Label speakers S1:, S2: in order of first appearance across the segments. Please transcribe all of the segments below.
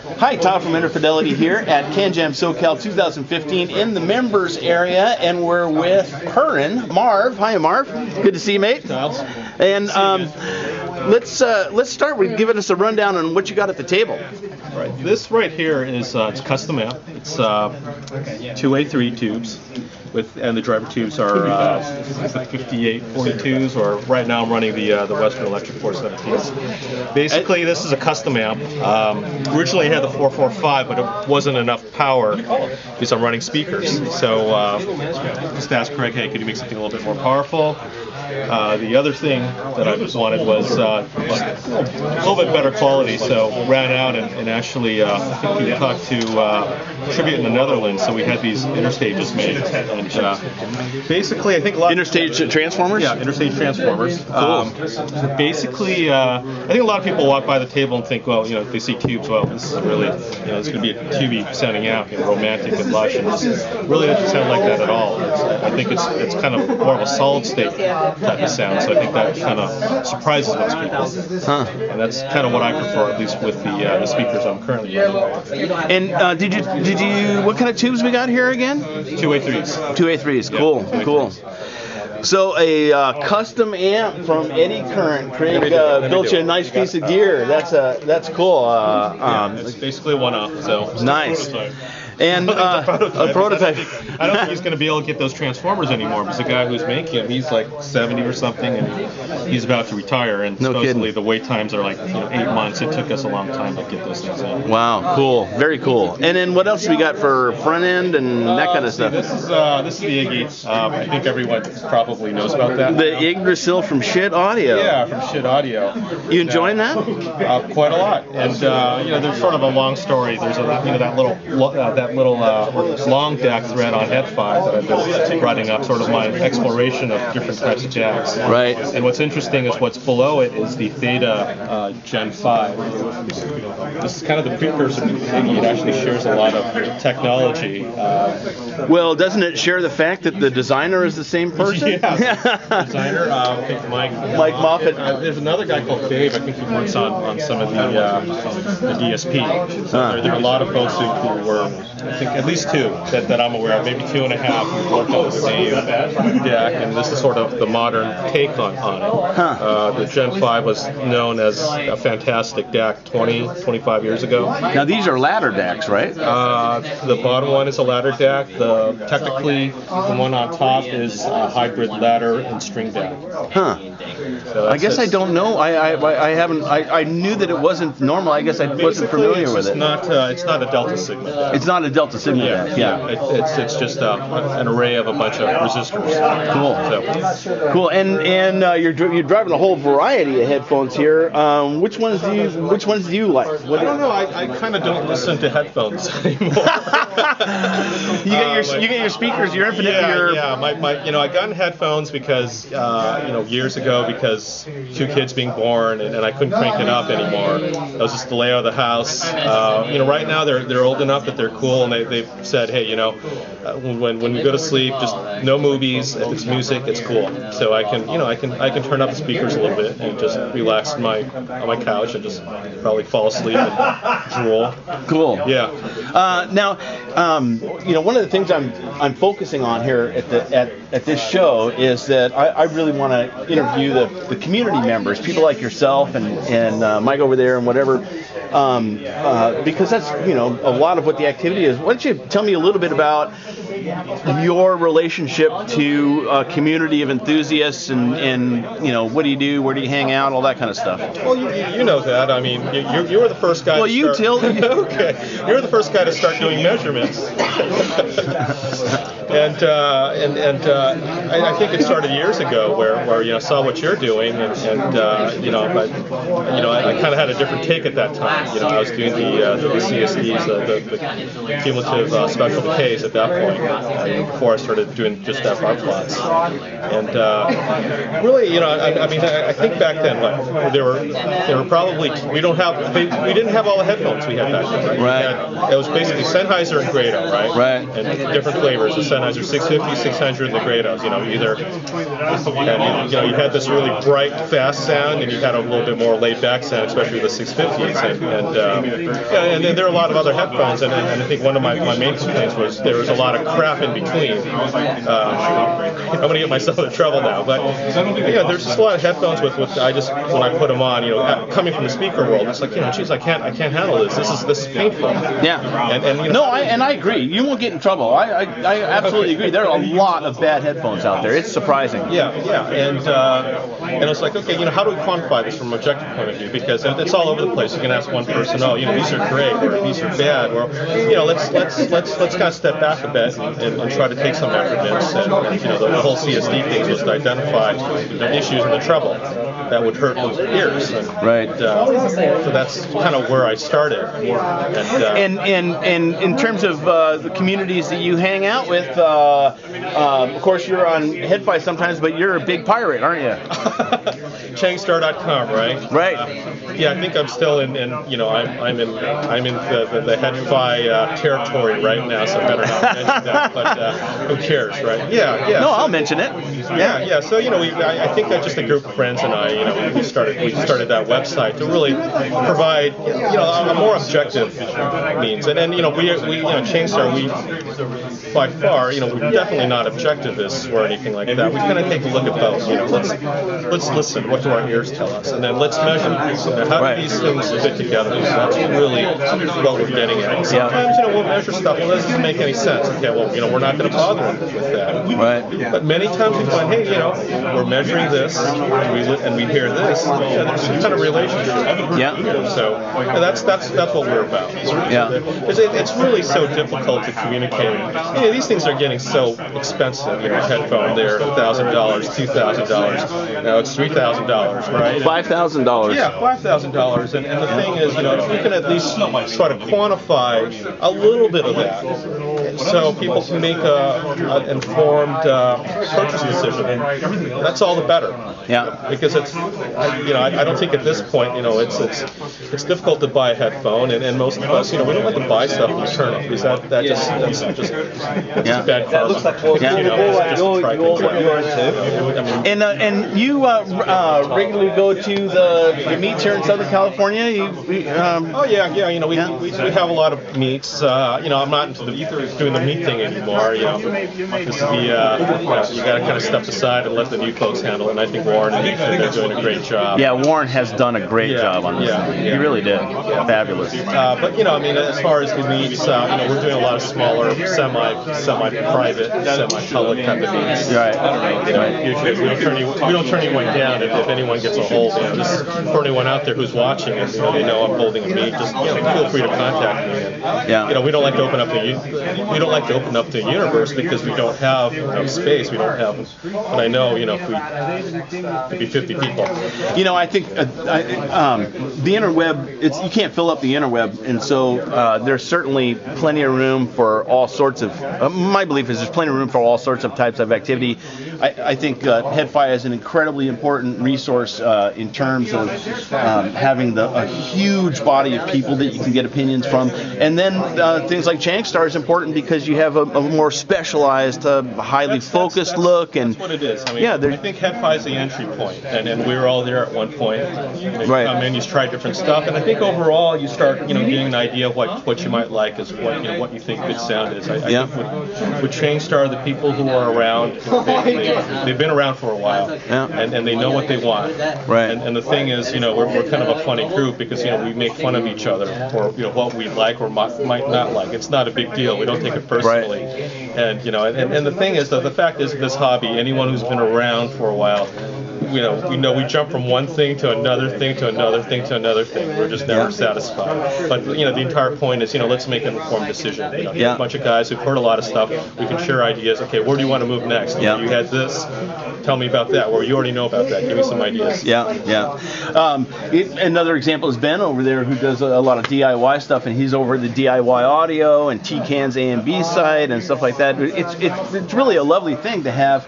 S1: Hi, Todd from Interfidelity here at CanJam SoCal 2015 in the members area, and we're with Purrin, Marv. Hi, Marv. Good to see you, mate.
S2: Styles.
S1: And let's start with giving us a rundown on what you got at the table.
S2: Right. This right here is it's custom amp. It's 2A3 tubes, and the driver tubes are the 5842s, or right now I'm running the Western Electric 417s. Basically, this is a custom amp. Originally I had the 445, but it wasn't enough power because I'm running speakers. So just asked Craig, hey, could you make something a little bit more powerful? The other thing that I wanted was a little bit better quality, so ran out and actually I think we talked to Tribute in the Netherlands, so we had these interstages made. And basically, I think a lot
S1: Interstage transformers?
S2: Yeah, interstage transformers.
S1: Cool.
S2: Basically, I think a lot of people walk by the table and think, well, if they see tubes, well, this is really, it's going to be a tubey sounding amp, romantic and lush, and it really doesn't sound like that at all. I think it's kind of more of a solid state type of sound, so I think that kind of surprises most people. And that's kind of what I prefer, at least with the speakers I'm currently using.
S1: And did you what kind of tubes we got here again?
S2: 2A3s.
S1: 2A3s. Cool,
S2: yeah,
S1: cool. So a custom amp from Eddie Current. Craig built you a nice piece of gear. That's cool.
S2: It's basically a one-off. So
S1: nice.
S2: Prototype.
S1: And a prototype.
S2: I don't think he's going to be able to get those transformers anymore, because the guy who's making them, he's like 70 or something, and he's about to retire. And
S1: no
S2: supposedly
S1: kidding.
S2: the wait times are like 8 months. It took us a long time to get those things in.
S1: Wow, cool, very cool. And then what else do we got for front end and that kind of stuff?
S2: This is the Iggy. I think everyone probably knows about that.
S1: The Yggdrasil from Shit Audio.
S2: Yeah, from Shit Audio.
S1: You enjoying that?
S2: Quite a lot. And there's sort of a long story. There's that little long DAC thread on Head 5 that I've been writing up, sort of my exploration of different types of DACs.
S1: Right.
S2: And what's interesting is what's below it is the Theta Gen 5. This is kind of the precursor to Iggy. It actually shares a lot of technology.
S1: Well, doesn't it share the fact that the designer is the same person?
S2: Yeah. Designer, I think Mike
S1: Moffett.
S2: There's another guy called Dave. I think he works on some of the DSP. So there are a lot of folks who were, I think at least two that I'm aware of, maybe 2.5, who worked on the same DAC, and this is sort of the modern take on it. The Gen 5 was known as a fantastic DAC 25 years ago.
S1: Now these are ladder DACs, right?
S2: The bottom one is a ladder DAC. Technically, the one on top is a hybrid ladder and string DAC. So
S1: I guess I don't know. I haven't. I knew that it wasn't normal. I guess I wasn't familiar with it.
S2: It's not a Delta Sigma DAC.
S1: It's not a Delta Sigma DAC. Yeah.
S2: It's just an array of a bunch of resistors.
S1: Cool. Cool. And you're driving a whole variety of headphones here. Which ones do you like?
S2: I don't know. I kind of don't listen to headphones anymore.
S1: You get your speakers. You're infinite.
S2: Yeah. I got in headphones because years ago, because 2 kids being born, and I couldn't crank it up anymore. That was just the layout of the house. Right now they're old enough that they're cool, and they've said, hey, when we go to sleep, just no movies. If it's music, it's cool. So I can turn up the speakers a little bit and just relax on my couch and just probably fall asleep and drool.
S1: Cool.
S2: Yeah.
S1: Now, one of the things I'm focusing on here at this show is that I really want to interview the community members, people like yourself and Mike over there and whatever, because that's a lot of what the activity is. Why don't you tell me a little bit about your relationship to a community of enthusiasts and what do you do, where do you hang out, all that kind of stuff?
S2: Well, you know that. I mean, you were the first guy.
S1: Well, you tell me.
S2: Okay, you were the first guy to start doing measurements. And I think it started years ago where I saw what you're doing, and I kind of had a different take at that time. I was doing the CSDs, the cumulative special decays at that point, before I started doing just bar plots. And really, I think back then, there were probably we didn't have all the headphones we had back then. Right. It was basically Sennheiser and Grado, right?
S1: Right.
S2: And different flavors: the Sennheiser 650, 600, and the Grados. You had this really bright, fast sound, and you had a little bit more laid-back sound, especially with the 650s. And then there are a lot of other headphones, and I think one of my main complaints was there was a lot of crap in between. I'm going to get myself into trouble now, but there's just a lot of headphones with when I put them on, coming from the speaker world, it's like, geez, I can't handle this. This is painful.
S1: Yeah. And I agree. You won't get in trouble. I absolutely agree. There are a lot of bad headphones out there. It's surprising.
S2: Yeah. And it's like, okay, how do we quantify this from an objective point of view? Because it's all over the place. You can ask one person, these are great, or these are bad. Or, let's kind of step back a bit and try to take some effort in. And the whole CSD thing was to identify the issues and the trouble that would hurt those ears.
S1: Right.
S2: So that's kind of where I started.
S1: And in terms of the communities that you hang out with, of course you're on HeadFi sometimes, but you're a big pirate, aren't you?
S2: Changstar.com, right?
S1: Right.
S2: I think I'm still I'm in the HeadFi territory right now, so I better not mention that. But who cares, right? Yeah.
S1: No, I'll mention it.
S2: Yeah. So I think that just a group of friends and I, we started that website to really provide a more objective means. And then we Changstar, we by far we're definitely not objectivists or anything like that. We kind of take a look at both. Let's listen. What do our ears tell us? And then let's measure how do these things fit together. So that's really what we're getting at. Sometimes we'll measure stuff. Well, that doesn't make any sense. Okay, well we're not going to bother them with that.
S1: Right.
S2: But many times we find, hey, we're measuring this and we hear this. There's some kind of relationship.
S1: Yeah.
S2: So that's what we're about.
S1: Yeah.
S2: It's really so difficult to communicate. These things are getting so expensive. Headphone there, $1,000, $2,000. Now it's $3,000, right?
S1: $5,000.
S2: Yeah, $5,000. And the thing is, if you can at least try to quantify a little bit of that, so people can make an informed purchase decision, that's all the better.
S1: Yeah.
S2: Because I don't think at this point, it's difficult to buy a headphone, and most of us, we don't like to buy stuff and return it because that's bad karma.
S1: And you regularly go to the meets here in Southern California. We have a lot of meets. I'm not into doing the meet thing anymore. This you got to kind of step aside and let the new folks handle it. And I think Warren they're doing a great job. Yeah, Warren has done a great job on this. He really did. Fabulous.
S2: But as far as the meets, we're doing a lot of smaller, semi-private, semi-public type of meets.
S1: Right.
S2: Usually we don't turn anyone down if anyone gets a hold. Just for anyone out there who's watching and they know I'm holding a meet, just feel free to contact me. We don't like to open up the universe because we don't have space. We don't have. But I know if we could be 50 people.
S1: I think the interweb. You can't fill up the interweb, and so there's certainly plenty of room for all sorts of. My belief is there's plenty of room for all sorts of types of activity. I think HeadFi is an incredibly important resource in terms of having a huge body of people that you can get opinions from, and then things like Changstar is important because you have a more specialized, highly focused look. And
S2: that's what it is. I think HeadFi is the entry point, and we were all there at one point. You come in, you try different stuff, and I think overall you start getting an idea of what you might like is what you think good sound is. I think with Changstar, the people who are around, they've been around for a while, and they know what they want.
S1: Right.
S2: And the thing is, we're kind of a funny group because we make fun of each other for what we like or might not like. It's not a big deal. We don't take it personally.
S1: Right.
S2: And and the thing is, the fact is, this hobby, anyone who's been around for a while, we jump from one thing to another thing to another thing to another thing. We're just never satisfied. But the entire point is, let's make an informed decision. A bunch of guys who've heard a lot of stuff. We can share ideas. Okay, where do you want to move next? You had this. Tell me about that. Or you already know about that. Give me some ideas.
S1: Another example is Ben over there, who does a lot of DIY stuff, and he's over the DIY audio and TCAN's A and B side and stuff like that. It's really a lovely thing to have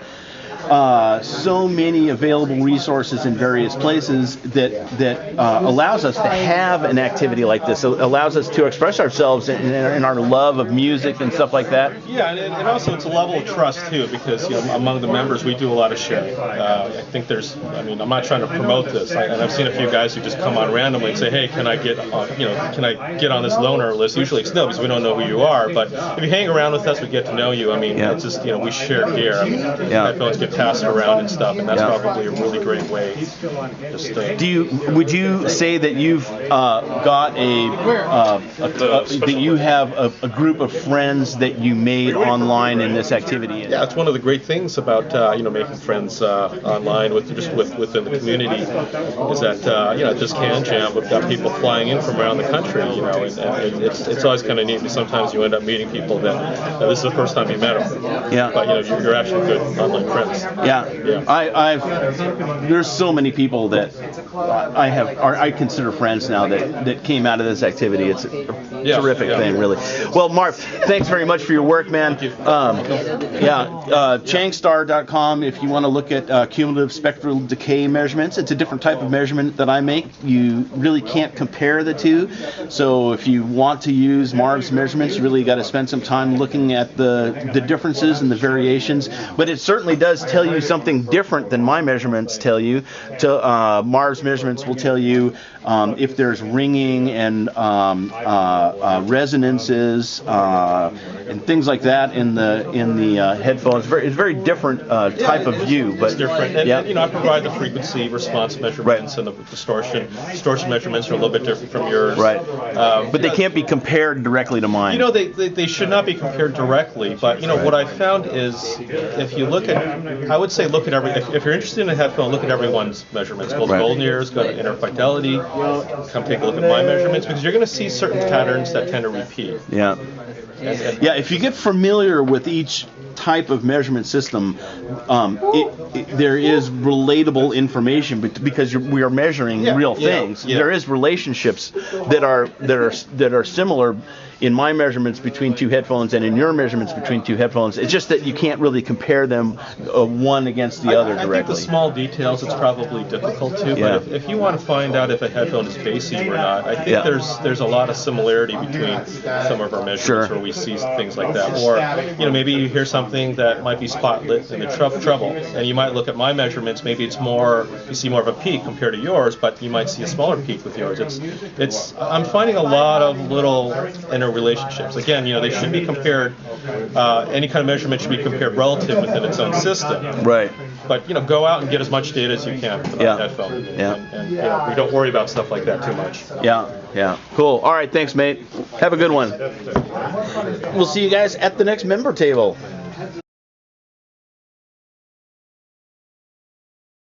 S1: so many available resources in various places that allows us to have an activity like this. It allows us to express ourselves in our love of music and stuff like that.
S2: Yeah, and also it's a level of trust too, because among the members we do a lot of sharing. I think I'm not trying to promote this, and I've seen a few guys who just come on randomly and say, hey, can I get on this loaner list? Usually it's no, because we don't know who you are. But if you hang around with us, we get to know you. It's just we share gear. Headphones get passed around and stuff, and that's probably a really great way.
S1: Would you say that you've got that you have a group of friends that you made online in this activity?
S2: Yeah, it's one of the great things about making friends online within the community is that at this CanJam we've got people flying in from around the country, and it's always kind of neat. Sometimes you end up meeting people that this is the first time you met them. But you're actually good online friends.
S1: There's so many people that I consider friends now that came out of this activity. It's a terrific thing, really. Well, Marv, thanks very much for your work, man. Changstar.com if you want to look at cumulative spectral decay measurements. It's a different type of measurement that I make. You really can't compare the two. So if you want to use Marv's measurements, you really got to spend some time looking at the differences and the variations. But it certainly does tell you something different than my measurements tell you. Marv's measurements will tell you if there's ringing and resonances and things like that in the headphones. It's very different type of view, but
S2: it's different. And I provide the frequency response measurements and the distortion measurements are a little bit different from yours.
S1: Right. But they can't be compared directly to mine.
S2: They should not be compared directly. But what I found is if you look at, I would say look at if you're interested in a headphone, look at everyone's measurements. Go to Golden Ears, go to Inner Fidelity, come take a look at my measurements, because you're going to see certain patterns that tend to repeat.
S1: If you get familiar with each type of measurement system, there is relatable information because we are measuring real things. There is relationships that are similar in my measurements between two headphones and in your measurements between two headphones. It's just that you can't really compare them one against the other directly.
S2: I think the small details it's probably difficult to, but if you want to find out if a headphone is bassy or not, I think there's a lot of similarity between some of our measurements where we see things like that. Or maybe you hear something that might be spotlit in the treble, and you might look at my measurements. Maybe you see more of a peak compared to yours, but you might see a smaller peak with yours. I'm finding a lot of little relationships. Again, they should be compared. Any kind of measurement should be compared relative within its own system.
S1: Right.
S2: But go out and get as much data as you can from that headphone. And we don't worry about stuff like that too much.
S1: Cool. All right. Thanks, mate. Have a good one. We'll see you guys at the next member table.